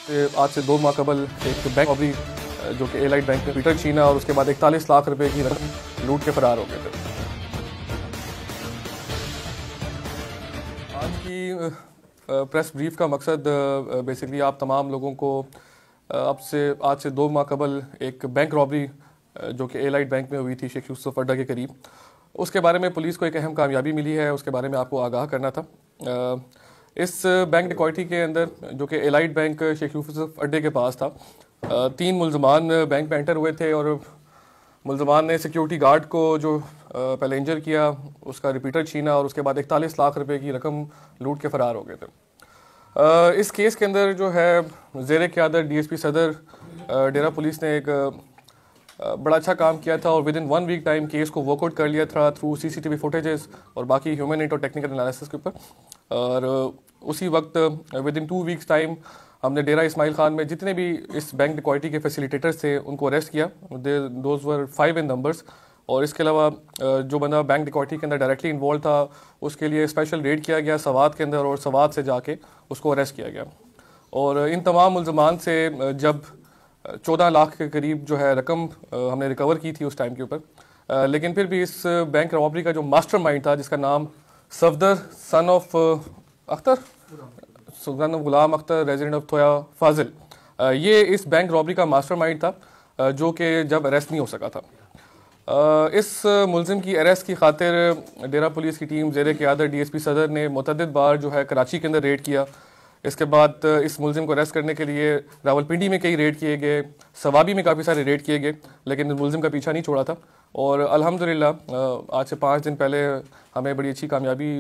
आज से 2 माह कबल एक बैंक रॉबरी जो कि एलाइट बैंक में पीटर छीना और उसके बाद 41 लाख रुपए की रकम लूट के फरार हो गए थे। आज की प्रेस ब्रीफ का मकसद बेसिकली आप तमाम लोगों को आज से 2 माह कबल एक बैंक रॉबरी जो कि एलाइट बैंक में हुई थी शेख यूसुफ अड्डा के करीब, उसके बारे में पुलिस को एक अहम कामयाबी मिली है, उसके बारे में आपको आगाह करना था। इस बैंक डिकॉइटी के अंदर जो कि एलाइट बैंक शेख यूसुफ अड्डे के पास था, 3 मुल्ज़मान बैंक में एंटर हुए थे और मुल्ज़मान ने सिक्योरिटी गार्ड को जो पहले इंजर किया, उसका रिपीटर छीना और उसके बाद 41 लाख रुपए की रकम लूट के फरार हो गए थे। इस केस के अंदर जो है ज़ेरे क़यादत डीएसपी सदर डेरा पुलिस ने एक बड़ा अच्छा काम किया था और within 1 week time case को वर्कआउट कर लिया था थ्रू सीसीटीवी फुटेजेस और बाकी ह्यूमन और टेक्निकल एनालिसिस के ऊपर। और उसी वक्त विद इन 2 वीक्स टाइम हमने डेरा इस्माइल खान में जितने भी इस बैंक डिकॉइटी के फैसिलिटेटर्स थे उनको अरेस्ट किया। Those were 5 in numbers. और इसके अलावा जो बंदा बैंक डिकॉइटी के अंदर डायरेक्टली इन्वॉल्व था उसके लिए स्पेशल रेड किया गया सवात के अंदर और सवात से जाके उसको अरेस्ट किया गया। और इन तमाम मुल्ज़मान से जब 14 लाख के करीब जो है रकम हमने रिकवर की थी उस टाइम के ऊपर, लेकिन फिर भी इस बैंक रॉबरी का जो मास्टरमाइंड था जिसका नाम Safdar son of Ghulam Akhtar resident of Thoya Fazil, ये इस बैंक रॉबरी का मास्टरमाइंड था जो कि जब अरेस्ट नहीं हो सका था। इस मुलजिम की अरेस्ट की खातिर डेरा पुलिस की टीम ज़ेरे क़यादत डीएसपी सदर ने मुतअद्दिद बार जो है कराची के अंदर रेड किया। इसके बाद इस मुलजिम को अरेस्ट करने के लिए रावलपिंडी में कई रेड किए गए, सवाबी में काफ़ी सारे रेड किए गए, लेकिन मुलजिम का पीछा नहीं छोड़ा था। और अल्हम्दुलिल्लाह आज से 5 दिन पहले हमें बड़ी अच्छी कामयाबी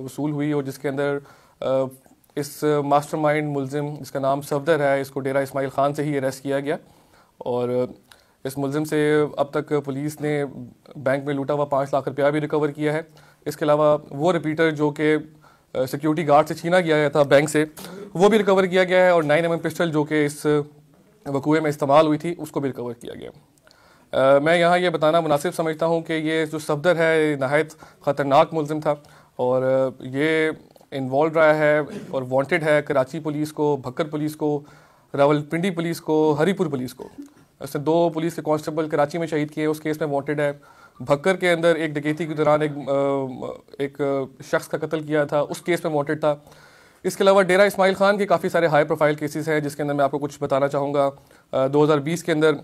वसूल हुई और जिसके अंदर इस मास्टरमाइंड मुलजिम जिसका नाम सफदर है, इसको डेरा इस्माइल खान से ही अरेस्ट किया गया। और इस मुलजिम से अब तक पुलिस ने बैंक में लूटा हुआ 5 लाख रुपया भी रिकवर किया है। इसके अलावा वो रिपीटर जो कि सिक्योरिटी गार्ड से छीना गया था बैंक से, वो भी रिकवर किया गया है और 9mm पिस्टल जो कि इस वकूए में इस्तेमाल हुई थी उसको भी रिकवर किया गया। मैं यहाँ ये बताना मुनासिब समझता हूँ कि ये जो सफदर है नहायत ख़तरनाक मुलजिम था और ये इन्वॉल्व रहा है और वांटेड है कराची पुलिस को, भक्कर पुलिस को, रावलपिंडी पुलिस को, हरीपुर पुलिस को। ऐसे 2 पुलिस के कांस्टेबल कराची में शहीद किए, उस केस में वांटेड है। भक्कर के अंदर एक डकैती के दौरान एक शख्स का कत्ल किया था, उस केस में वांटेड था। इसके अलावा डेरा इस्माइल खान के काफ़ी सारे हाई प्रोफाइल केसेस हैं जिसके अंदर मैं आपको कुछ बताना चाहूँगा। 2020 के अंदर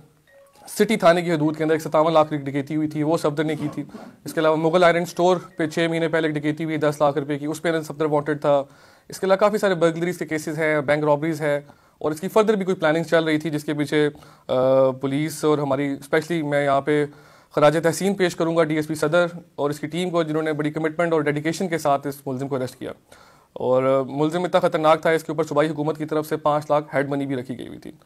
सिटी थाने की हदूद के अंदर 57 लाख की डकैती हुई थी, वो सफदर ने की थी। इसके अलावा मुगल आयरन स्टोर पे 6 महीने पहले एक डकैती हुई 10 लाख रुपए की, उस पर सफदर वांटेड था। इसके अलावा काफ़ी सारे बर्गलरीज के केसेस हैं, बैंक रॉबरीज है और इसकी फर्दर भी कोई प्लानिंग चल रही थी जिसके पीछे पुलिस और हमारी स्पेशली मैं यहाँ पे खराज तहसीन पेश करूँगा डीएसपी सदर और इसकी टीम को जिन्होंने बड़ी कमिटमेंट और डेडिकेशन के साथ इस मुलजिम को अरेस्ट किया। और मुलजिम इतना ख़तरनाक था, इसके ऊपर सूबाई हुकूमत की तरफ से 5 लाख हेड मनी भी रखी गई हुई थी।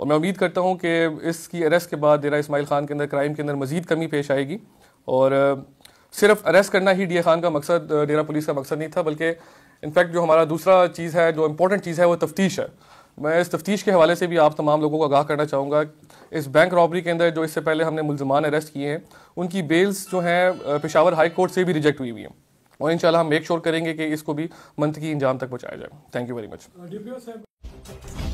और मैं उम्मीद करता हूँ कि इसकी अरेस्ट के बाद डेरा इस्माइल खान के अंदर क्राइम के अंदर मज़ीद कमी पेश आएगी। और सिर्फ अरेस्ट करना ही डीए खान का मकसद, डेरा पुलिस का मकसद नहीं था, बल्कि इनफैक्ट जो हमारा दूसरा चीज़ है, जो इंपॉर्टेंट चीज़ है, वो तफ्तीश है। मैं इस तफ्तीश के हवाले से भी आप तमाम लोगों को आगाह करना चाहूँगा। इस बैंक रॉबरी के अंदर जो इससे पहले हमने मुल्ज़मान अरेस्ट किए हैं उनकी बेल्स जो हैं पेशावर हाई कोर्ट से भी रिजेक्ट हुई हैं और इंशाल्लाह हम मेक श्योर करेंगे कि इसको भी मंतकी इंजाम तक पहुँचाया जाए। Thank you very much.